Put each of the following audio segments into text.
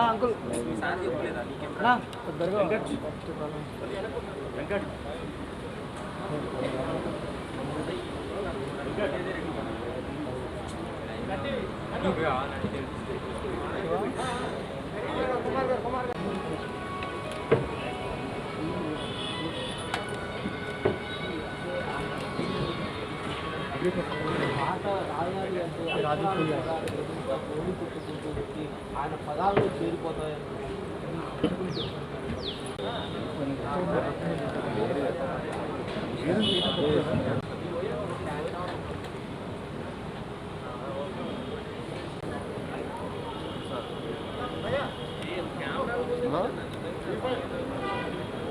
अंकुल వెంకట్ ఆయన పదాలు చేరిపోతాయి.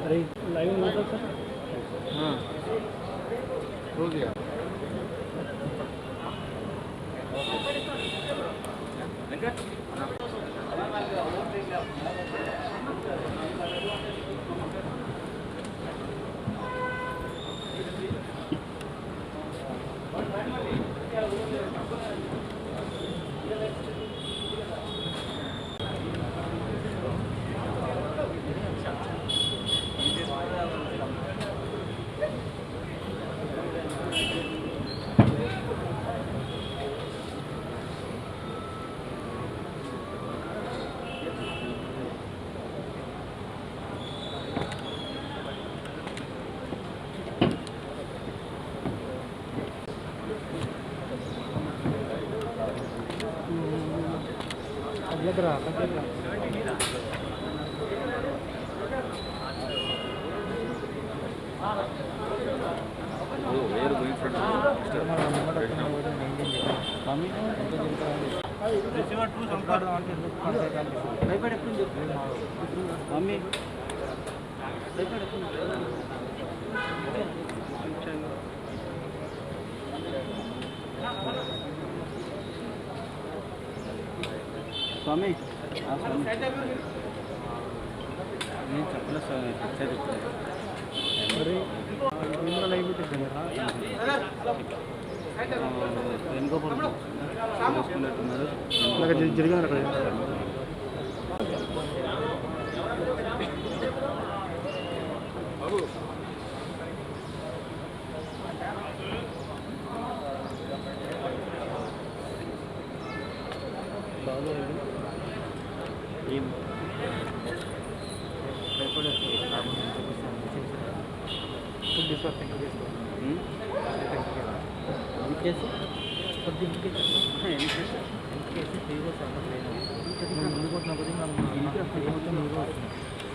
अरे लाइव नहीं होता सर? हाँ हो गया. लग रहा स्वामी నేను చెప్పలే సార్ అరే ఇందులో లైవ్ పెట్టేసాను వెనుకోపడుతున్నారు జరిగిన అక్కడ బాబు ఏం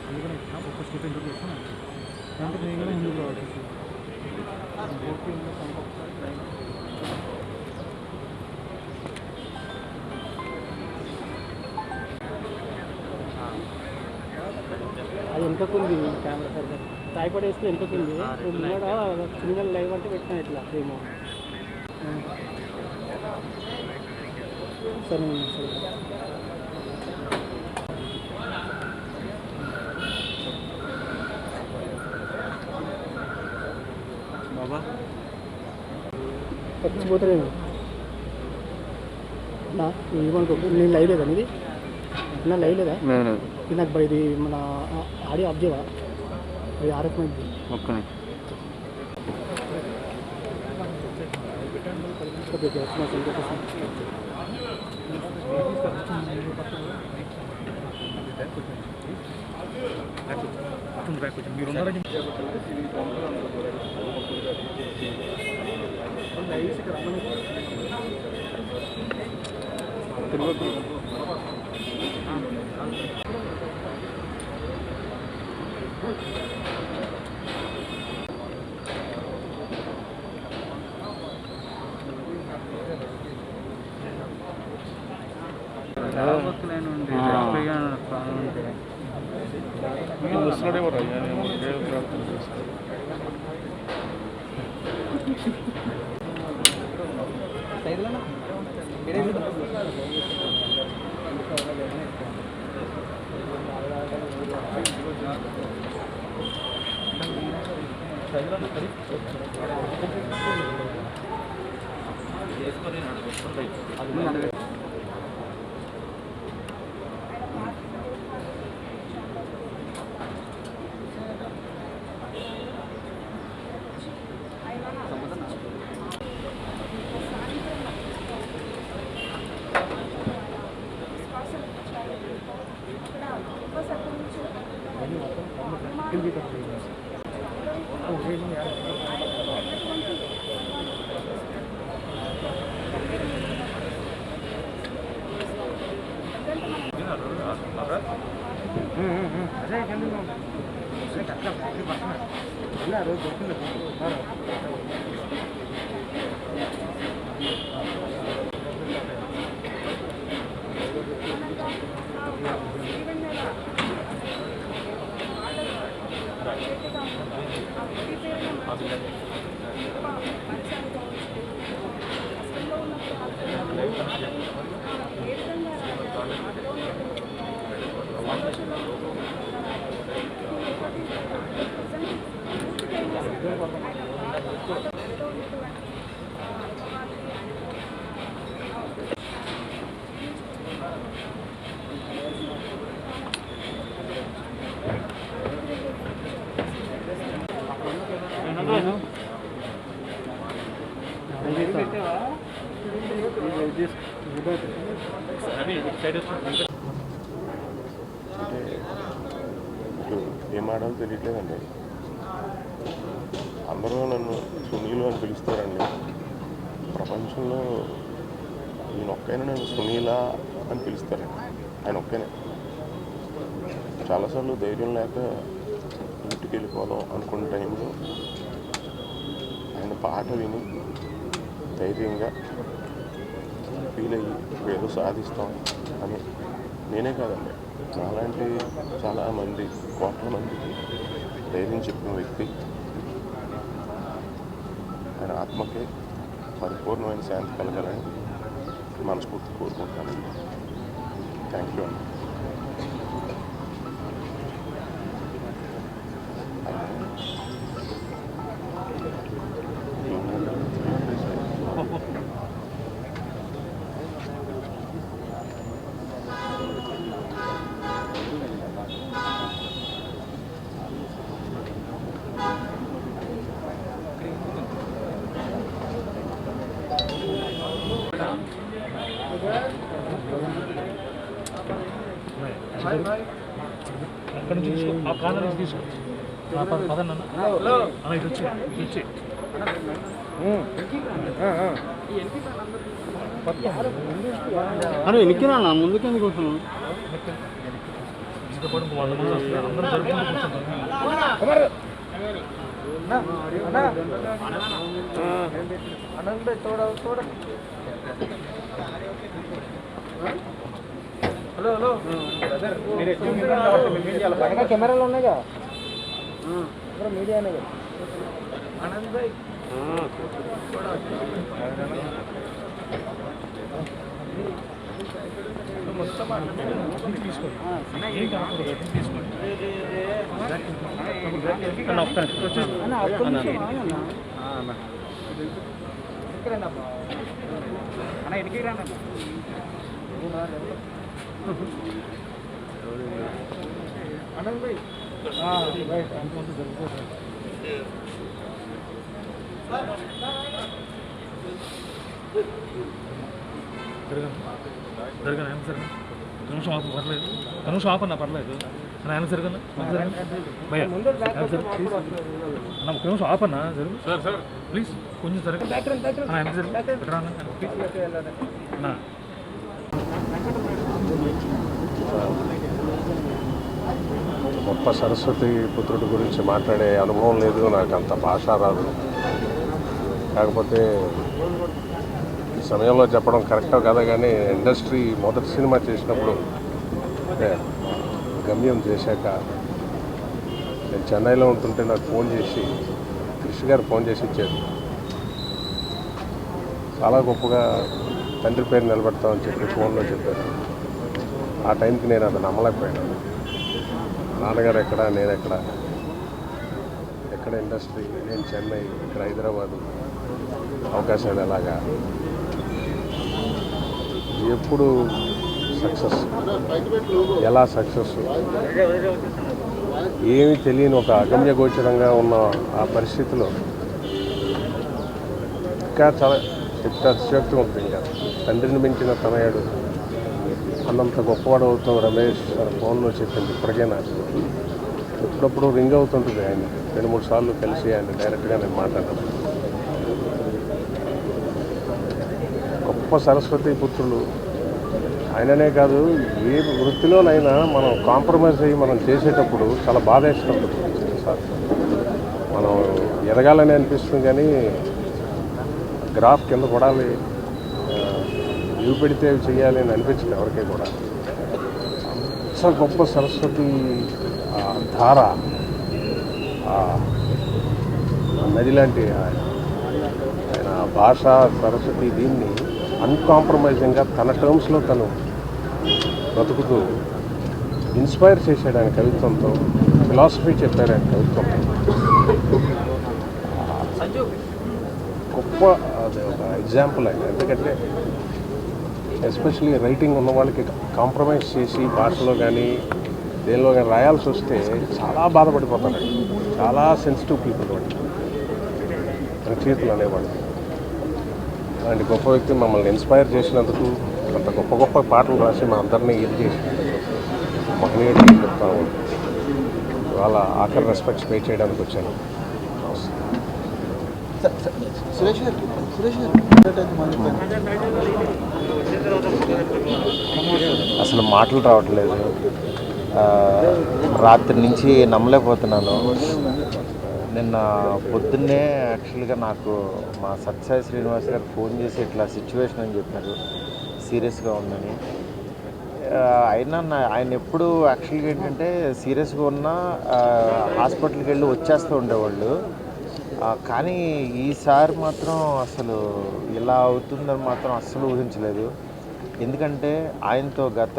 అందుకని ఒక స్టెప్ ఎందుకు చేస్తాను అంటే నేను కూడా ముందుకు రావాలి అది వెనుకకుంది కెమెరా సరిగ్గా ట్రైపాడ్ వేస్తే వెనుకకుంది ముంగడ సిగ్నల్ లైవ్ అంటే పెట్టినా ఇట్లా ఏమో సరే బాబా పచ్చిపోతారేమో నా ఏమనుకో నేను లైవ్ లేదా ఇది నా లైవ్ లేదా ఇది నాకు ఇది మన ఆడియో ఆఫ్ చేయవా అది ఆర్ఎఫ్ మైంది ఓకే మీరు తిరుపతి ఏం ఆడాలో తెలియట్లేదండి. అందరూ నన్ను సునీలు అని పిలుస్తారండి. ప్రపంచంలో ఈయన ఒక్కైనా నన్ను సునీలా అని పిలుస్తారండి. ఆయన ఒక్కనే. చాలాసార్లు ధైర్యం లేక ఇంటికి వెళ్ళిపోదాం అనుకున్న టైంలో ఆయన పాట విని ధైర్యంగా ఫీల్ అయ్యి ఏదో సాధిస్తాం అని నేనే కాదండి, నాలాంటి చాలామంది కోట్ల మందికి ధైర్యం చెప్పిన వ్యక్తి. ఆయన ఆత్మకే పరిపూర్ణమైన శాంతి కలగాలని మనస్ఫూర్తి కోరుకుంటానండి. థ్యాంక్ యూ అండి. అక్కడ నుంచి తీసుకో, ఆ కార్నర్ నుంచి తీసుకో. పదన్న ఇటు వచ్చి అరే ఎన్నికినా ముందుకు ఎందుకు వస్తున్నాను? అందరూ జరుపుకుంటూ కూర్చుంటారు. హలో కెమెరాలు ఉన్నాయిగా, మీడియానే ఆనంద్ భాయ్. ఆనంద్ భాయ్ జరగను ఆయన సరే నిమిషం ఆపు పర్లేదు, నిమిషం ఆపన్నా పర్లేదు. ఆయన జరగను భయ్యా ఒక నిమిషం ఆపన్నా జరుగు సార్ ప్లీజ్ కొంచెం జరగ ఆయన జరుగు గొప్ప సరస్వతి పుత్రుడి గురించి మాట్లాడే అనుభవం లేదు, నాకు అంత భాష రాదు. కాకపోతే ఈ సమయంలో చెప్పడం కరెక్టో కదా, కానీ ఇండస్ట్రీ మొదటి సినిమా చేసినప్పుడు అంటే గమ్యం చేశాక నేను చెన్నైలో ఉంటుంటే నాకు ఫోన్ చేసి కృష్ణ గారు ఫోన్ చేసి ఇచ్చారు. చాలా గొప్పగా తండ్రి పేరు నిలబెడతామని చెప్పి ఫోన్లో చెప్పారు. ఆ టైంకి నేను అది నమ్మలేకపోయాను. నాన్నగారు ఎక్కడ, నేను ఎక్కడ ఇండస్ట్రీ, నేను చెన్నై, ఇక్కడ హైదరాబాదు, అవకాశాలు ఎలాగా, ఎప్పుడు సక్సెస్, ఎలా సక్సెస్, ఏమీ తెలియని ఒక అగమ్య గోచరంగా ఉన్న ఆ పరిస్థితిలో ఇంకా చాలా చెప్తే అతిశయోక్తి ఉంటుంది. ఇంకా తండ్రిని మించిన తనయుడు అన్నంత గొప్పవాడు అవుతాం రమేష్ ఫోన్లో చెప్పింది. ఇప్పటికైనా ఎప్పుడప్పుడు రింగ్ అవుతుంటుంది. ఆయన 2-3 సార్లు కలిసి ఆయన డైరెక్ట్గా నేను మాట్లాడాను. గొప్ప సరస్వతి పుత్రులు ఆయననే కాదు, ఏ వృత్తిలోనైనా మనం కాంప్రమైజ్ అయ్యి మనం చేసేటప్పుడు చాలా బాధ వేస్తుంది సార్. మనం ఎదగాలని అనిపిస్తుంది కానీ గ్రాఫ్ కింద పడాలి, ఇవి పెడితే అవి చేయాలి అని అనిపించింది ఎవరికీ కూడా. అంత గొప్ప సరస్వతి ధార, నది లాంటి ఆయన భాష సరస్వతి దీన్ని అన్కాంప్రమైజింగ్గా తన టర్మ్స్లో తను బ్రతుకుతూ ఇన్స్పైర్ చేశాడు ఆయన కవిత్వంతో, ఫిలాసఫీ చెప్పారు ఆయన కవిత్వంతో. గొప్ప అది ఒక ఎగ్జాంపుల్ ఆయన. ఎందుకంటే ఎస్పెషలీ రైటింగ్ ఉన్న వాళ్ళకి కాంప్రమైజ్ చేసి భాషలో కానీ దేనిలో కానీ రాయాల్సి వస్తే చాలా బాధపడిపోతారు. చాలా సెన్సిటివ్ పీపుల్ వాళ్ళు, రచయితలు అనేవాళ్ళు. అలాంటి గొప్ప వ్యక్తి మమ్మల్ని ఇన్స్పైర్ చేసినందుకు, అంత గొప్ప గొప్ప పాటలు రాసి మా అందరినీ ఇది చేసి మహనీయుడికి చెప్తాను. వాళ్ళ ఆఖరి రెస్పెక్ట్స్ పే చేయడానికి వచ్చాను. అసలు మాటలు రావట్లేదు. రాత్రి నుంచి నమ్మలేకపోతున్నాను. నిన్న పొద్దున్నే యాక్చువల్గా నాకు మా సత్యసాయి శ్రీనివాస్ గారు ఫోన్ చేసి ఇట్లా సిచ్యువేషన్ అని చెప్పారు, సీరియస్గా ఉందని. అయినా ఆయన ఎప్పుడు యాక్చువల్గా ఏంటంటే సీరియస్గా ఉన్నా హాస్పిటల్కి వెళ్ళి వచ్చేస్తూ ఉండేవాళ్ళు. కానీ ఈసారి మాత్రం అసలు ఇలా అవుతుందని మాత్రం అస్సలు ఊహించలేదు. ఎందుకంటే ఆయనతో గత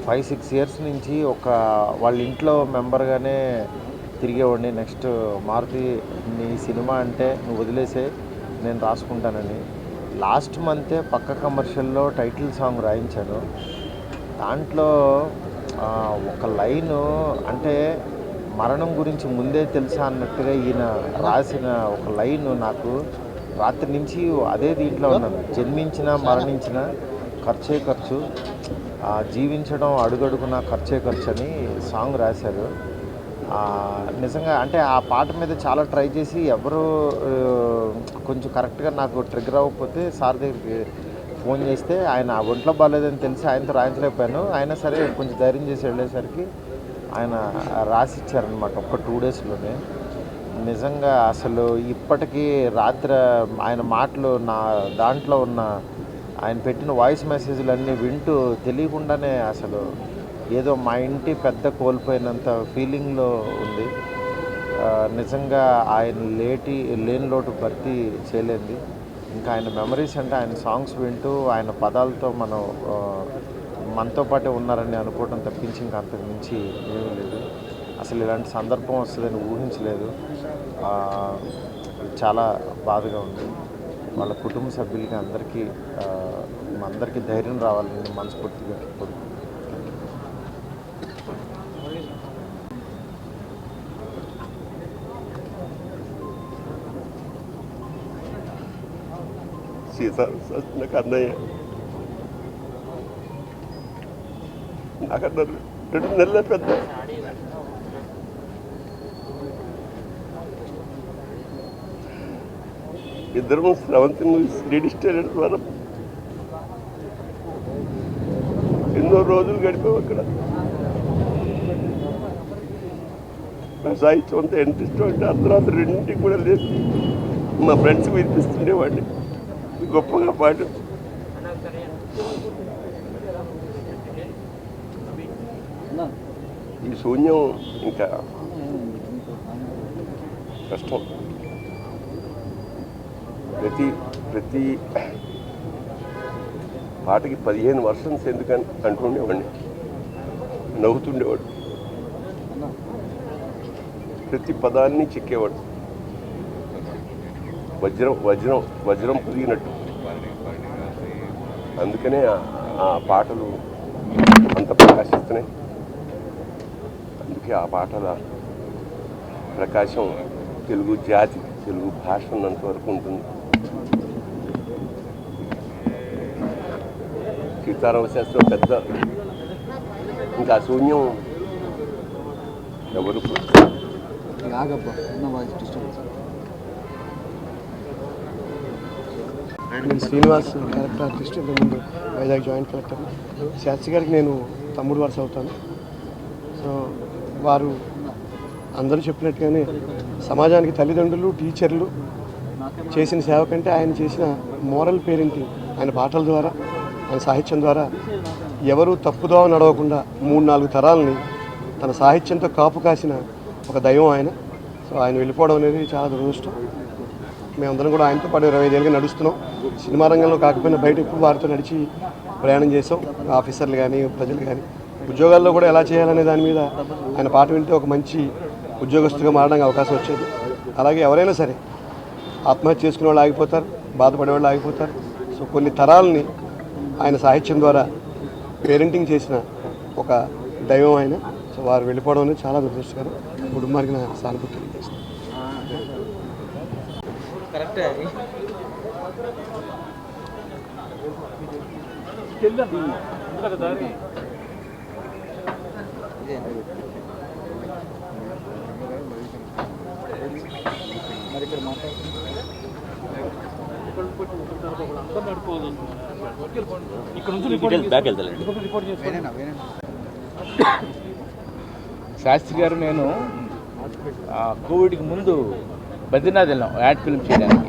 5-6 ఇయర్స్ నుంచి వాళ్ళ ఇంట్లో మెంబర్గానే తిరిగేవాడిని. నెక్స్ట్ మారుతి నీ సినిమా అంటే నువ్వు వదిలేసే, నేను రాసుకుంటానని. లాస్ట్ మంతే పక్క కమర్షియల్లో టైటిల్ సాంగ్ రాయించాను. దాంట్లో ఒక లైను, అంటే మరణం గురించి ముందే తెలుసా అన్నట్టుగా ఈయన రాసిన ఒక లైను నాకు రాత్రి నుంచి అదే దీంట్లో ఉన్నాను. జన్మించినా మరణించినా ఖర్చే ఖర్చు, జీవించడం అడుగడుగున ఖర్చే ఖర్చు అని సాంగ్ రాశారు. నిజంగా అంటే ఆ పాట మీద చాలా ట్రై చేసి ఎవరు కొంచెం కరెక్ట్గా నాకు ట్రిగ్గర్ అవ్వకపోతే సార్ దగ్గరికి ఫోన్ చేస్తే ఆయన ఒంట్లో బాగాలేదని తెలిసి ఆయనతో రాయించలేకపోయాను. అయినా సరే కొంచెం ధైర్యం చేసి వెళ్ళేసరికి ఆయన రాసిచ్చారనమాట ఒక 2 డేస్లోనే. నిజంగా అసలు ఇప్పటికీ రాత్రి ఆయన మాటలు నా దాంట్లో ఉన్న ఆయన పెట్టిన వాయిస్ మెసేజ్లు అన్నీ వింటూ తెలియకుండానే అసలు ఏదో మా ఇంటి పెద్ద కోల్పోయినంత ఫీలింగ్లో ఉంది. నిజంగా ఆయన లేని లోటు భర్తీ చేయలేంది. ఇంకా ఆయన మెమరీస్ అంటే ఆయన సాంగ్స్ వింటూ ఆయన పదాలతో మనతో పాటే ఉన్నారని అనుకోవడం తప్పించి ఇంకా అంతకు మించి ఏమీ లేదు. అసలు ఇలాంటి సందర్భం వస్తుందని ఊహించలేదు. చాలా బాధగా ఉంది. వాళ్ళ కుటుంబ సభ్యులకి అందరికీ ధైర్యం రావాలని మనస్ఫూర్తిగా కోరుకుంటున్నాను. నాకు అన్నయ్య, నాకన్నా 2 నెలల పెద్ద. ఇద్దరు స్రవంతి మూవీస్ లేడీస్ టైలర్ ద్వారా ఎన్నో రోజులు గడిపాం అక్కడ. నా సాహిత్యం అంతా ఎంత ఇష్టం అంటే అర్ధరాత్రి 2ంటికి కూడా లేదు మా ఫ్రెండ్స్కి వినిపిస్తుండేవాడిని గొప్పగా పాడు. ఈ శూన్యం ఇంకా కష్టం. ప్రతి పాటకి 15 వర్షన్స్ ఎందుకని అంటుండేవాడిని, నవ్వుతుండేవాడు, ప్రతి పదాన్ని చెక్కేవాడు, వజ్రం వజ్రం వజ్రం పొదిగినట్టు. అందుకనే ఆ పాటలు అంత ప్రకాశిస్తున్నాయి. అందుకే ఆ పాటల ప్రకాశం తెలుగు జాతి, తెలుగు భాష ఉన్నంత వరకు ఉంటుంది. సీతారామ శాస్త్రం పెద్ద, ఇంకా శూన్యం ఎవరు నేను శ్రీనివాస్ క్యారెక్టర్ ఆర్టిస్ట్, ఇంతకుముందు వైజాగ్ జాయింట్ కలెక్టర్. శాస్త్రి గారికి నేను తమ్ముడు వరుస అవుతాను. సో వారు అందరూ చెప్పినట్టుగానే సమాజానికి తల్లిదండ్రులు, టీచర్లు చేసిన సేవ కంటే ఆయన చేసిన మోరల్ పేరెంటింగ్, ఆయన పాటల ద్వారా, ఆయన సాహిత్యం ద్వారా ఎవరు తప్పుదోవ నడవకుండా 3-4 తరాలని తన సాహిత్యంతో కాపు కాసిన ఒక దైవం ఆయన. సో ఆయన వెళ్ళిపోవడం అనేది చాలా దురదృష్టం. మేమందరం కూడా ఆయనతో పాటు 25 ఏళ్ళుగా నడుస్తున్నాం. సినిమా రంగంలో కాకపోయినా బయట ఎక్కువ వారితో నడిచి ప్రయాణం చేసాం. ఆఫీసర్లు కానీ ప్రజలు కానీ ఉద్యోగాల్లో కూడా ఎలా చేయాలనే దాని మీద ఆయన పాట వింటే ఒక మంచి ఉద్యోగస్తుగా మారడానికి అవకాశం వచ్చేది. అలాగే ఎవరైనా సరే ఆత్మహత్య చేసుకునే వాళ్ళు ఆగిపోతారు, బాధపడేవాళ్ళు ఆగిపోతారు. సో కొన్ని తరాలని ఆయన సాహిత్యం ద్వారా పేరెంటింగ్ చేసిన ఒక దైవం ఆయన. సో వారు వెళ్ళిపోవడం అనేది చాలా దురదృష్టకరం. కుటుంబానికి నా సానుభూతి తెలియజేస్తాను. శాస్త్రి గారు నేను కోవిడ్కి ముందు బద్రీనాథ్ వెళ్ళాం యాడ్ ఫిల్మ్ చేయడానికి.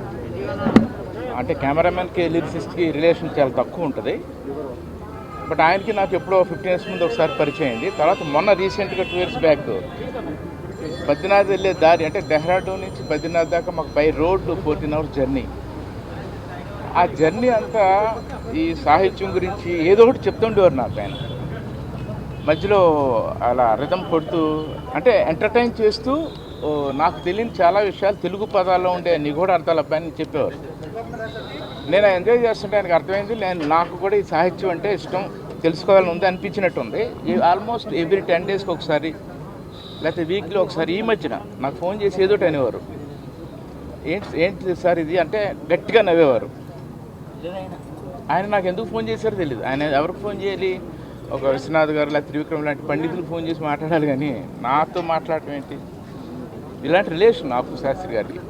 అంటే కెమెరామెన్కి లిరిసిస్ట్కి రిలేషన్ చాలా తక్కువ ఉంటుంది. బట్ ఆయనకి నాకు ఎప్పుడో 15 years ముందు ఒకసారి పరిచయం అయింది. తర్వాత మొన్న రీసెంట్గా 2 years బ్యాక్ బద్రీనాథ్ వెళ్ళే దారి, అంటే డెహ్రాడూన్ నుంచి బద్రీనాథ్ దాకా మాకు బై రోడ్ 14 hours జర్నీ. ఆ జర్నీ అంతా ఈ సాహిత్యం గురించి ఏదో ఒకటి చెప్తుండేవారు నాకు ఆయన. మధ్యలో అలా రిథం కొడుతూ, అంటే ఎంటర్టైన్ చేస్తూ నాకు తెలియని చాలా విషయాలు తెలుగు పదాల్లో ఉండే నిగూఢ అర్థాలు అబ్బాయిని చెప్పేవారు. నేను ఎంజాయ్ చేస్తుంటే ఆయనకు అర్థమైంది నాకు కూడా ఈ సాహిత్యం అంటే ఇష్టం, తెలుసుకోవాలని ఉంది అనిపించినట్టుంది. ఆల్మోస్ట్ ఎవ్రీ 10 daysకి ఒకసారి లేకపోతే వీక్లీ ఒకసారి ఈ మధ్యన నాకు ఫోన్ చేసి ఏదోటి అనేవారు. ఏంటి సార్ ఇది అంటే గట్టిగా నవ్వేవారు. ఆయన నాకు ఎందుకు ఫోన్ చేశారో తెలియదు. ఆయన ఎవరికి ఫోన్ చేయాలి, ఒక విశ్వనాథ్ గారు లేకపోతే త్రివిక్రమ్ లాంటి పండితులు ఫోన్ చేసి మాట్లాడాలి, కానీ నాతో మాట్లాడటం ఏంటి? ఇలాంటి రిలేషన్ నాకు శాస్త్రి గారికి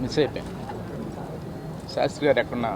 మిస్ అయిపోయాను. శాస్త్రి గారు ఎక్కడున్నా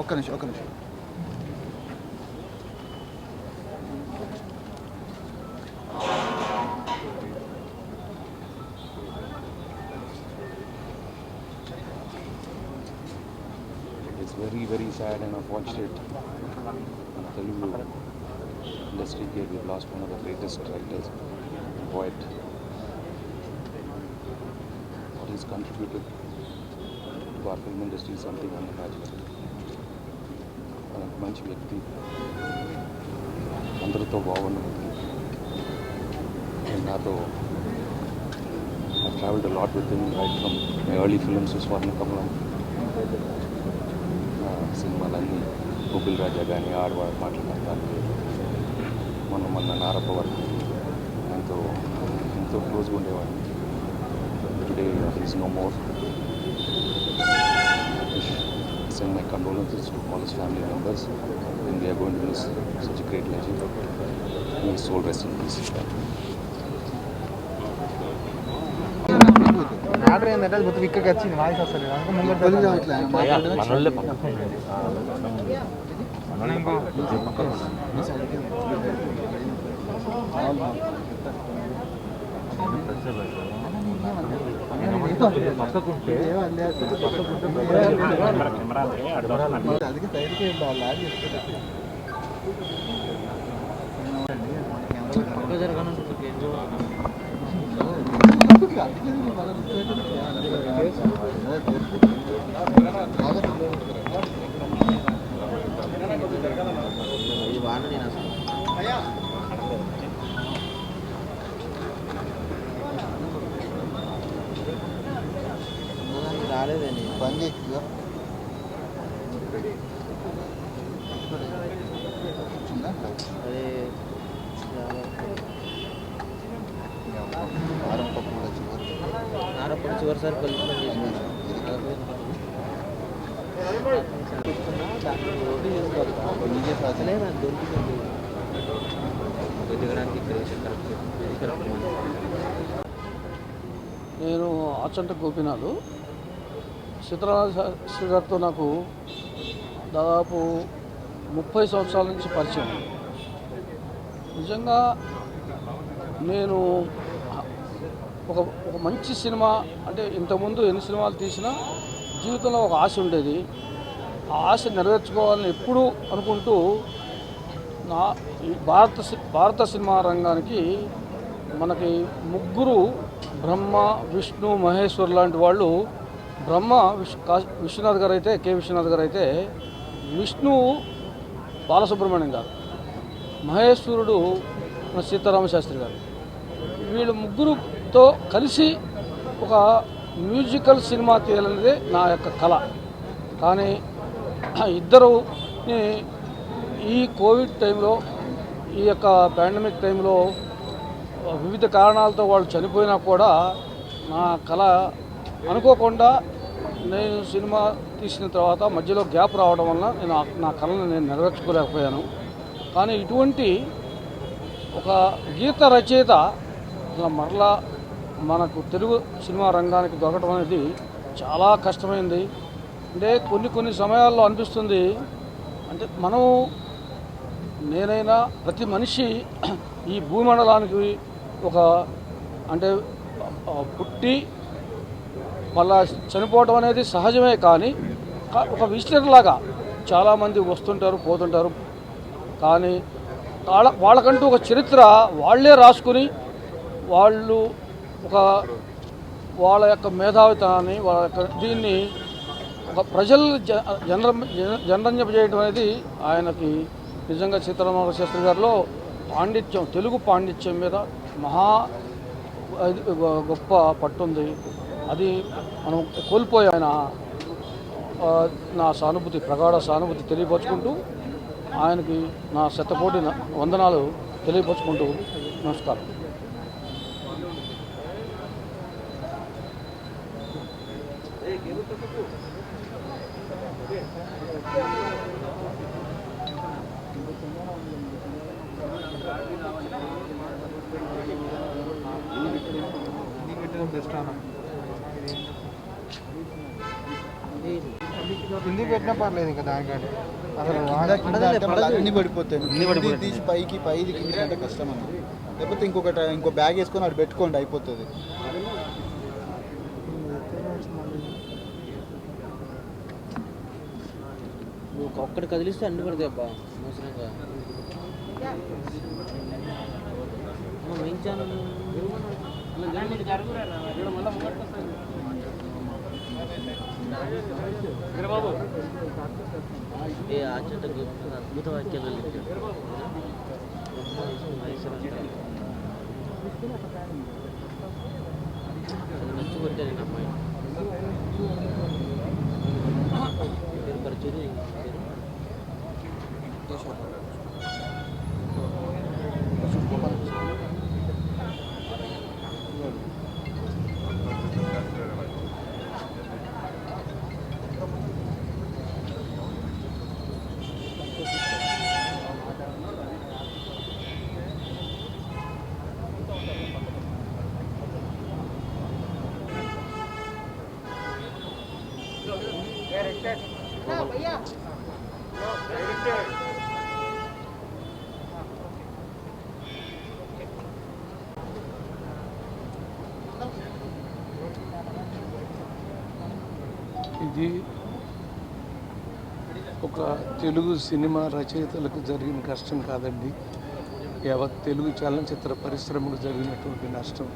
ఒక్క నిమిషం It's very, very sad and unfortunate. In Telugu industry here, we've lost one of the greatest writers, poet. What he's contributed to our film industry is something unimaginable. మంచి వ్యక్తి, అందరితో బాగున్న వ్యక్తి. నాతో I traveled a lot with him right from my early films to Swarna Kamalam. సినిమాలన్నీ గోకుల్ రాజా కానీ ఆడవాడు మాట్లాడతాను మొన్న నారప్ప వరకు ఎంతో క్లోజ్గా ఉండేవాడిని. Today is no more. Send my condolences to all his family members, and we are going to miss such a great legend. May his soul rest in peace. Order ఏంటంటే మొత్తం ఇక్కడికి వచ్చింది వాయిస్ వస్తుంది అందుకే సైడ్కి లాగ్ చేస్తుంది అందుకే చివరిసారి కలుపుకొని అసలే నాకు దొరికింది దిగడానికి నేను ఆచంట గోపినాథ్. సీతారామ శాస్త్రి గారితో నాకు దాదాపు 30 సంవత్సరాల నుంచి పరిచయం. నిజంగా నేను ఒక మంచి సినిమా అంటే ఇంతకుముందు ఎన్ని సినిమాలు తీసినా జీవితంలో ఒక ఆశ ఉండేది. ఆ ఆశ నెరవేర్చుకోవాలని ఎప్పుడూ అనుకుంటూ ఈ భారత సినిమా రంగానికి మనకి ముగ్గురు బ్రహ్మ, విష్ణు, మహేశ్వర్ లాంటి వాళ్ళు. బ్రహ్మ విశ్వనాథ్ గారు అయితే, కె విశ్వనాథ్ గారు అయితే, విష్ణు బాలసుబ్రహ్మణ్యం గారు, మహేశ్వరుడు సీతారామ శాస్త్రి గారు. వీళ్ళు ముగ్గురుతో కలిసి ఒక మ్యూజికల్ సినిమా తీయాలనేదే నా యొక్క కళ. కానీ ఇద్దరుని ఈ కోవిడ్ టైంలో, ఈ యొక్క పాండమిక్ టైంలో వివిధ కారణాలతో వాళ్ళు చనిపోయినా కూడా నా కళ అనుకోకుండా నేను సినిమా తీసిన తర్వాత మధ్యలో గ్యాప్ రావడం వల్ల నా కళను నేను నెరవేర్చుకోలేకపోయాను. కానీ ఇటువంటి ఒక గీత రచయిత మరలా మనకు తెలుగు సినిమా రంగానికి దొరకడం అనేది చాలా కష్టమైంది. అంటే కొన్ని సమయాల్లో అనిపిస్తుంది, అంటే నేనైనా ప్రతి మనిషి ఈ భూమండలానికి అంటే పుట్టి మళ్ళా చనిపోవడం అనేది సహజమే. కానీ ఒక విజిటర్ లాగా చాలామంది వస్తుంటారు, పోతుంటారు. కానీ వాళ్ళకంటూ ఒక చరిత్ర వాళ్ళే రాసుకుని వాళ్ళు వాళ్ళ యొక్క మేధావితనాన్ని, వాళ్ళ యొక్క దీన్ని ఒక ప్రజలు జనరంజపజేయడం అనేది ఆయనకి నిజంగా సీతారామ శాస్త్రి గారిలో పాండిత్యం, తెలుగు పాండిత్యం మీద గొప్ప పట్టుంది. అది మనం కోల్పోయి ఆయన నా ప్రగాఢ సానుభూతి తెలియపరుచుకుంటూ ఆయనకి నా శతకోటి వందనాలు తెలియపరుచుకుంటూ నమస్కారం. కింది పెట్టినా పర్లేదు ఇంకా దానికంటే అసలు అన్ని పడిపోతాయి. తీసి పైకి కింది అంటే కష్టం అన్న. లేకపోతే ఇంకో బ్యాగ్ వేసుకొని అటు పెట్టుకోండి, అయిపోతుంది. నువ్వు ఒక్కటి కదిలిస్తే అన్ని పడతాయి అబ్బా. అవసరంగా మెయిన్ ఛానల్ ఏ ఆచంటకు అద్భుత వాక్యాలు మంచి కొట్టాను నేను అమ్మాయి పరిచయం. ఇది ఒక తెలుగు సినిమా రచయితలకు జరిగిన కష్టం కాదండి, యావత్ తెలుగు చలనచిత్ర పరిశ్రమకు జరిగినటువంటి నష్టం.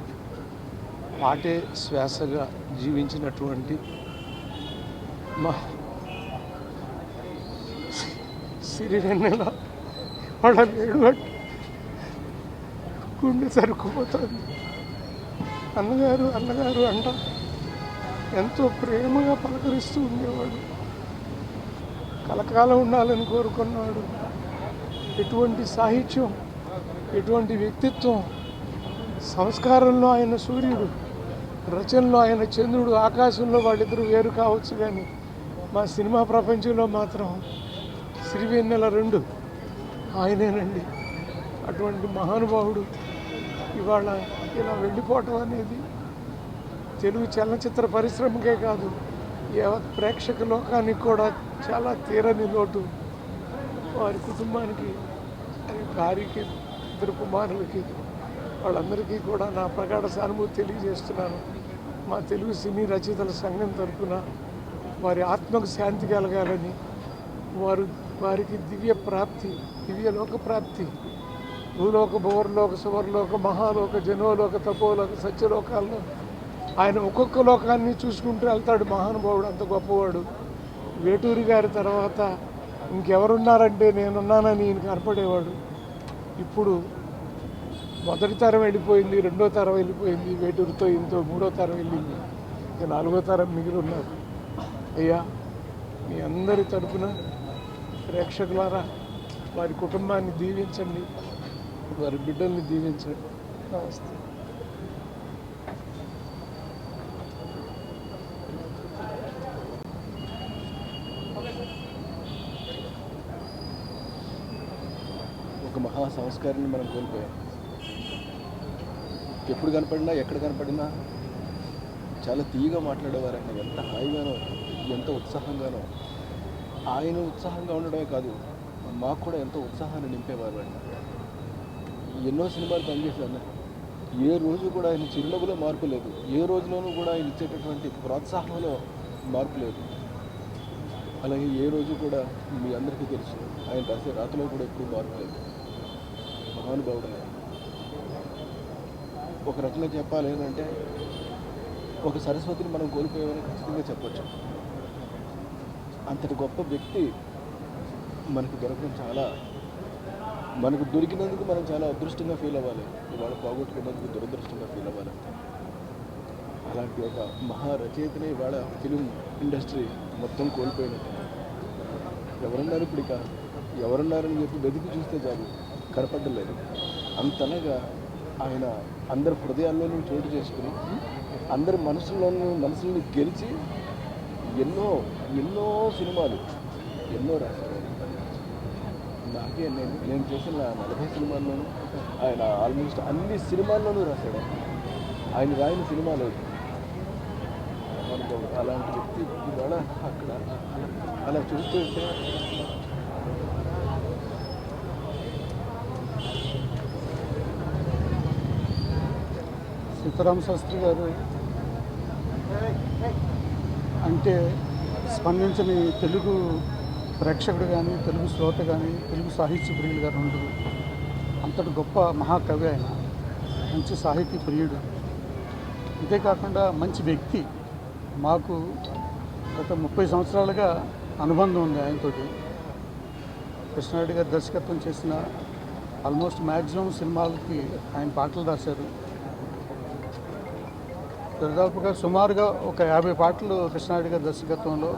పాటే శ్వాసగా జీవించినటువంటి మా సిరివెన్నెల వాళ్ళ ఏడుగట్టు గుండె సరుకుపోతుంది. అన్నగారు అన్నగారు అంట ఎంతో ప్రేమగా పలకరిస్తూ ఉండేవాడు. కలకాలం ఉండాలని కోరుకున్నాడు. ఎటువంటి సాహిత్యం, ఎటువంటి వ్యక్తిత్వం, సంస్కారంలో ఆయన సూర్యుడు, రచనలో ఆయన చంద్రుడు, ఆకాశంలో వాళ్ళిద్దరూ వేరు కావచ్చు కానీ మా సినిమా ప్రపంచంలో మాత్రం సిరివెన్నెల 2 ఆయనేనండి. అటువంటి మహానుభావుడు ఇవాళ ఇలా వెళ్ళిపోవటం అనేది తెలుగు చలనచిత్ర పరిశ్రమకే కాదు, యావత్ ప్రేక్షక లోకానికి కూడా చాలా తీరని లోటు. వారి కుటుంబానికి, భార్యకి, 2 కుమారులకి, వాళ్ళందరికీ కూడా నా ప్రగాఢ సానుభూతి తెలియజేస్తున్నాను. మా తెలుగు సినీ రచయితల సంఘం తరఫున వారి ఆత్మకు శాంతి కలగాలని, వారికి దివ్య ప్రాప్తి, దివ్యలోక ప్రాప్తి, భూలోక, భువర్లోక, సువర్లోక, మహాలోక, జనోలోక, తపోలోక, సత్యలోకాల్లో ఆయన ఒక్కొక్క లోకాన్ని చూసుకుంటూ వెళ్తాడు. మహానుభావుడు, అంత గొప్పవాడు. వేటూరి గారి తర్వాత ఇంకెవరున్నారంటే నేనున్నానని ఈయన కనపడేవాడు. ఇప్పుడు మొదటి తరం వెళ్ళిపోయింది, 2వ తరం వెళ్ళిపోయింది, వేటూరితో ఇంతో 3వ తరం వెళ్ళింది, ఇక 4వ తరం మిగిలి ఉన్నారు. అయ్యా, మీ అందరి తరపున ప్రేక్షకులారా వారి కుటుంబాన్ని దీవించండి, వారి బిడ్డల్ని దీవించండి. నమస్తే. ఒక మహా సంస్కారాన్ని మనం కోల్పోయాం. ఎప్పుడు కనపడినా, ఎక్కడ కనపడినా చాలా తీయగా మాట్లాడేవారండి. ఎంత హాయిగానో, ఎంత ఉత్సాహంగానో. ఆయన ఉత్సాహంగా ఉండడమే కాదు, మాకు కూడా ఎంతో ఉత్సాహాన్ని నింపేవారు అండి. ఎన్నో సినిమాలు పనిచేశాను, ఏ రోజు కూడా ఆయన చిరునవ్వులో మార్పు లేదు, ఏ రోజులోనూ కూడా ఆయన ఇచ్చేటటువంటి ప్రోత్సాహంలో మార్పు లేదు. అలాగే ఏ రోజు కూడా మీ అందరికీ తెలుసు, ఆయన రాసే రాతలో కూడా ఎప్పుడు మార్పు లేదు. మహానుభావుడు. ఒక రకంగా చెప్పాలి ఏంటంటే, ఒక సరస్వతిని మనం కోల్పోయామని ఖచ్చితంగా చెప్పచ్చు. అంతటి గొప్ప వ్యక్తి మనకు దొరకడం మనకు దొరికినందుకు మనం చాలా అదృష్టంగా ఫీల్ అవ్వాలి, ఇవాళ పోగొట్టుకున్నందుకు దురదృష్టంగా ఫీల్ అవ్వాలి. అలాంటి ఒక మహా రచయితనే ఇవాళ ఫిలిం ఇండస్ట్రీ మొత్తం కోల్పోయినట్టు. ఎవరున్నారు ఇప్పుడు? ఇక ఎవరున్నారని చెప్పి వెతికి చూస్తే చాలు, కనపడలేదు. అంతలాగా ఆయన అందరి హృదయాల్లోనూ చోటు చేసుకుని, అందరి మనసుల్ని గెలిచి ఎన్నో సినిమాలు ఎన్నో రాశారు. నాకే నేను చేసిన 40 సినిమాల్లోనూ ఆయన ఆల్మోస్ట్ అన్ని సినిమాల్లోనూ రాశాడు. ఆయన రాయని సినిమా లేదు. అలాంటి వ్యక్తి ఇవాళ అక్కడ అలా చూస్తుంటే సీతారామ శాస్త్రి గారు అంటే స్పందించని తెలుగు ప్రేక్షకుడు కానీ, తెలుగు శ్రోత కానీ, తెలుగు సాహిత్య ప్రియులు కానీ ఉండదు. అంతటి గొప్ప మహాకవి ఆయన, మంచి సాహితీ ప్రియుడు. అంతేకాకుండా మంచి వ్యక్తి. మాకు గత 30 సంవత్సరాలుగా అనుబంధం ఉంది ఆయనతోటి. కృష్ణారెడ్డి గారు దర్శకత్వం చేసిన ఆల్మోస్ట్ మ్యాక్సిమం సినిమాలకి ఆయన పాటలు రాశారు. దాదాపుగా సుమారుగా ఒక 50 పాటలు కృష్ణారెడ్డి గారి దర్శకత్వంలో,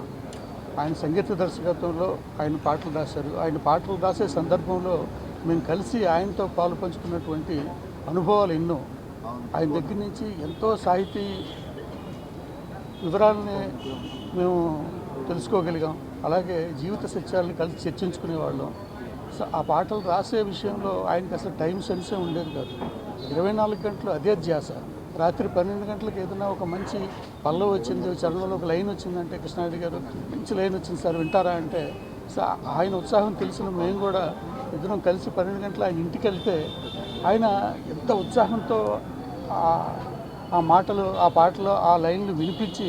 ఆయన సంగీత దర్శకత్వంలో ఆయన పాటలు రాశారు. ఆయన పాటలు రాసే సందర్భంలో మేము కలిసి ఆయనతో పాలు పంచుకున్నటువంటి అనుభవాలు ఎన్నో. ఆయన దగ్గర నుంచి ఎంతో సాహితీ వివరాలని మేము తెలుసుకోగలిగాం. అలాగే జీవిత సత్యాలను కలిసి చర్చించుకునేవాళ్ళం. ఆ పాటలు రాసే విషయంలో ఆయనకి అసలు టైం సెన్సే ఉండేది కాదు. 24 గంటలు అదే ధ్యాస. రాత్రి 12 గంటలకు ఏదైనా ఒక మంచి పల్లవి వచ్చింది, చరణంలో ఒక లైన్ వచ్చిందంటే, కృష్ణారెడ్డి గారు మంచి లైన్ వచ్చింది సార్ వింటారా అంటే, ఆయన ఉత్సాహం తెలిసిన మేము కూడా ఇద్దరం కలిసి 12 గంటల ఆయన ఇంటికి వెళ్తే ఆయన ఎంత ఉత్సాహంతో ఆ మాటలు, ఆ పాటలు, ఆ లైన్లు వినిపించి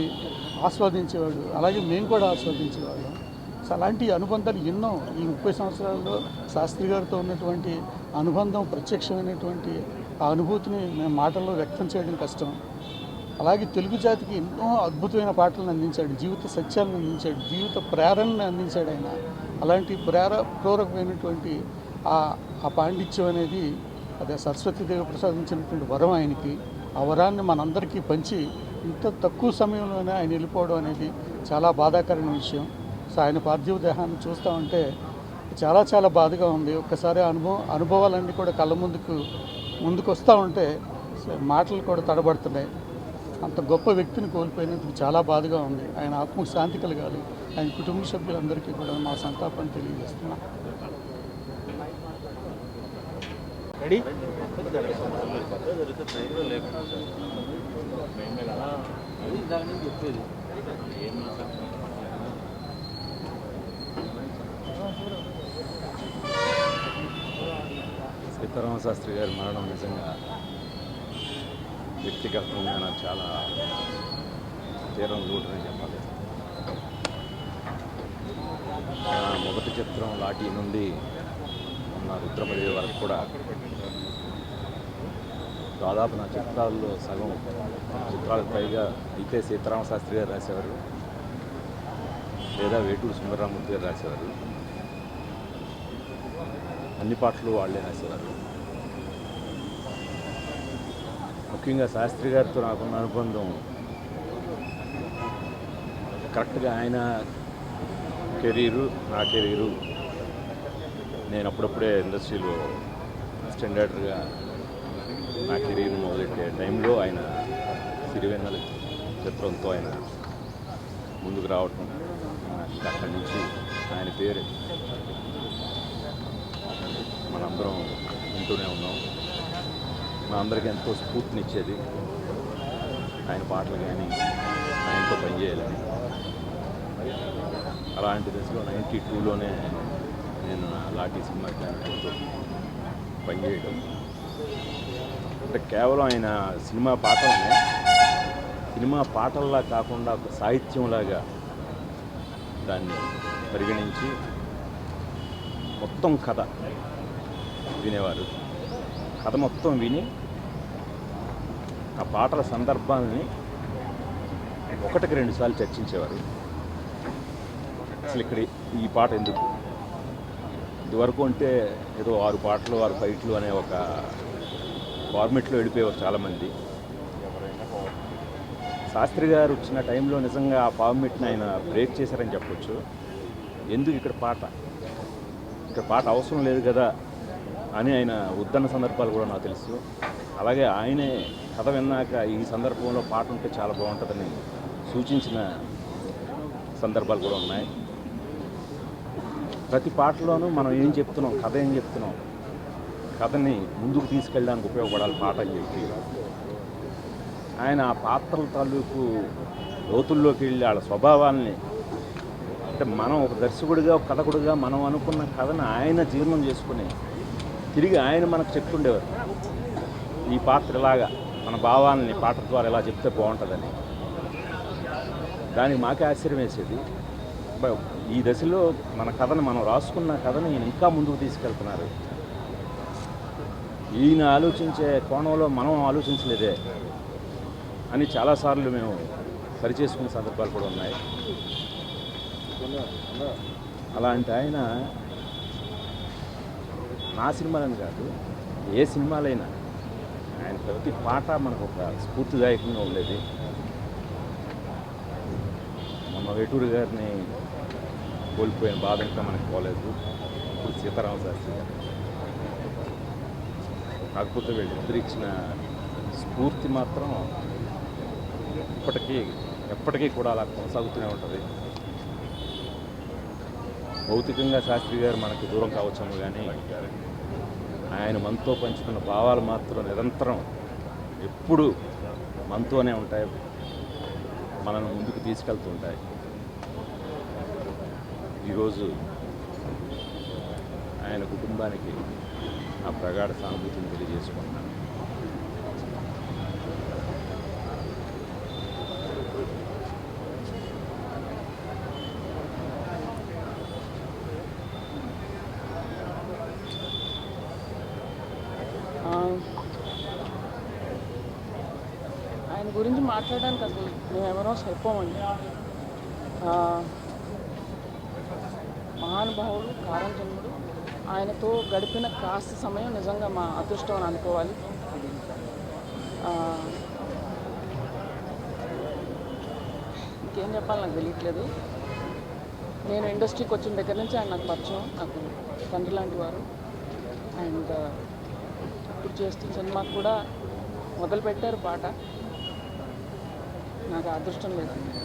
ఆస్వాదించేవాడు. అలాగే మేము కూడా ఆస్వాదించేవాళ్ళం. సో అలాంటి అనుబంధాలు ఎన్నో ఈ 30 సంవత్సరాల్లో శాస్త్రి గారితో ఉన్నటువంటి అనుబంధం, ప్రత్యక్షమైనటువంటి ఆ అనుభూతిని మేము మాటల్లో వ్యక్తం చేయడం కష్టం. అలాగే తెలుగు జాతికి ఎన్నో అద్భుతమైన పాటలను అందించాడు, జీవిత సత్యాలను అందించాడు, జీవిత ప్రేరణను అందించాడు ఆయన. అలాంటి పూర్వకమైనటువంటి ఆ పాండిత్యం అనేది అదే సరస్వతీదేవి ప్రసాదించినటువంటి వరం ఆయనకి. ఆ వరాన్ని మనందరికీ పంచి ఇంత తక్కువ సమయంలోనే ఆయన వెళ్ళిపోవడం అనేది చాలా బాధాకరమైన విషయం. సో ఆయన పార్థివ దేహాన్ని చూస్తూ ఉంటే చాలా చాలా బాధగా ఉంది. ఒక్కసారి అనుభవాలన్నీ కూడా కళ్ళ ముందుకు వస్తూ ఉంటే మాటలు కూడా తడబడుతున్నాయి. అంత గొప్ప వ్యక్తిని కోల్పోయినందుకు చాలా బాధగా ఉంది. ఆయన ఆత్మకు శాంతి కలగాలి. ఆయన కుటుంబ సభ్యులందరికీ కూడా మా సంతాపాన్ని తెలియజేస్తున్నాం. సీతారామ శాస్త్రి గారి మరణం నిజంగా వ్యక్తిగతంగా నాకు చాలా తీరం లోటుని చెప్పాలి. నా మొదటి చిత్రం లాఠీ నుండి ఉన్న రుద్రమదేవి వరకు కూడా దాదాపు నా చిత్రాల్లో సగం చిత్రాలకు పైగా అయితే సీతారామ శాస్త్రి గారు రాసేవారు, లేదా వేటూరు సుందరరామూర్తి గారు రాసేవారు. అన్ని పాటలు వాళ్ళే రాసేవారు. ముఖ్యంగా శాస్త్రి గారితో నాకున్న అనుబంధం కరెక్ట్గా ఆయన కెరీరు నా కెరీరు. నేను అప్పుడప్పుడే ఇండస్ట్రీలో స్టాండర్డ్గా నా కెరీర్ మొదలెట్టే టైంలో ఆయన సిరివెన్నెల చిత్రంతో ఆయన ముందుకు రావటం, అక్కడి నుంచి ఆయన పేరు మనందరం వింటూనే ఉన్నాం. మా అందరికీ ఎంతో స్ఫూర్తినిచ్చేది ఆయన పాటలు కానీ ఆయనతో పనిచేయాలని. అలాంటి దశలో 92లోనే నేను లాఠీ సినిమాకి ఆయనతో పనిచేయడం. అంటే కేవలం ఆయన సినిమా పాటల్లా కాకుండా ఒక సాహిత్యంలాగా దాన్ని పరిగణించి మొత్తం కథ వినేవారు. కథ మొత్తం విని ఆ పాటల సందర్భాలని ఒకటికి 2 సార్లు చర్చించేవారు. అసలు ఇక్కడ ఈ పాట ఎందుకు, ఇదివరకు అంటే ఏదో 6 పాటలు 6 ఫైట్లు అనే ఒక ఫార్మెట్లో వెళ్ళిపోయేవారు చాలామంది. శాస్త్రి గారు వచ్చిన టైంలో నిజంగా ఆ ఫార్మెట్ని ఆయన బ్రేక్ చేశారని చెప్పొచ్చు. ఎందుకు ఇక్కడ పాట అవసరం లేదు కదా అని ఆయన వద్దన్న సందర్భాలు కూడా నాకు తెలుసు. అలాగే ఆయనే కథ విన్నాక ఈ సందర్భంలో పాట ఉంటే చాలా బాగుంటుందని సూచించిన సందర్భాలు కూడా ఉన్నాయి. ప్రతి పాటలోనూ మనం ఏం చెప్తున్నాం, కథ ఏం చెప్తున్నాం, కథని ముందుకు తీసుకెళ్ళడానికి ఉపయోగపడాలి పాట అని చెప్పి ఆయన ఆ పాత్రల తాలూకు లోతుల్లోకి వెళ్ళి వాళ్ళ స్వభావాల్ని, అంటే మనం ఒక దర్శకుడిగా ఒక కథకుడిగా మనం అనుకున్న కథను ఆయన జీర్ణం చేసుకుని తిరిగి ఆయన మనకు చెప్తుండేవారు. ఈ పాత్ర ఇలాగా మన భావాలని పాట ద్వారా ఎలా చెప్తే బాగుంటుందని. దానికి మాకే ఆశ్చర్యం వేసేది. ఈ దశలో మన కథను మనం రాసుకున్న కథని ఈయన ఇంకా ముందుకు తీసుకెళ్తున్నారు. ఈయన ఆలోచించే కోణంలో మనం ఆలోచించలేదే అని చాలాసార్లు మేము సరిచేసుకునే సందర్భాలు కూడా ఉన్నాయి. అలాంటి ఆయన నా సినిమాలని కాదు, ఏ సినిమాలైనా ఆయన ప్రతి పాట మనకు ఒక స్ఫూర్తిదాయకంగా ఉండేది. మొన్న వేటూరు గారిని కోల్పోయిన బాధ ఇంకా మనకు పోలేదు. ఇప్పుడు సీతారామ శాస్త్రి గారు, కాకపోతే వీళ్ళిద్దరు ఇచ్చిన స్ఫూర్తి మాత్రం ఎప్పటికీ కూడా అలా కొనసాగుతూనే ఉంటుంది. భౌతికంగా శాస్త్రి గారు మనకు దూరం కావచ్చాము, కానీ ఆయన మనతో పంచుకున్న భావాలు మాత్రం నిరంతరం ఎప్పుడు మనతోనే ఉంటాయి, మనల్ని ముందుకు తీసుకెళ్తూ ఉంటాయి. ఈరోజు ఆయన కుటుంబానికి ఆ ప్రగాఢ సానుభూతిని తెలియజేసుకుంటున్నాను. ఆయన గురించి మాట్లాడడానికి అసలు మేమెవరో సరిపోమండి. మహానుభావుడు కారంజన్ముడు, ఆయనతో గడిపిన కాస్త సమయం నిజంగా మా అదృష్టం అని అనుకోవాలి. ఇంకేం చెప్పాలి నాకు తెలియట్లేదు. నేను ఇండస్ట్రీకి వచ్చిన దగ్గర నుంచి ఆయన నాకు పరిచయం, నాకు తండ్రి లాంటి వారు. అండ్ ఇప్పుడు చేస్తున్న సినిమాకు కూడా మొదలుపెట్టారు పాట. నాకు అదృష్టం లేదండి.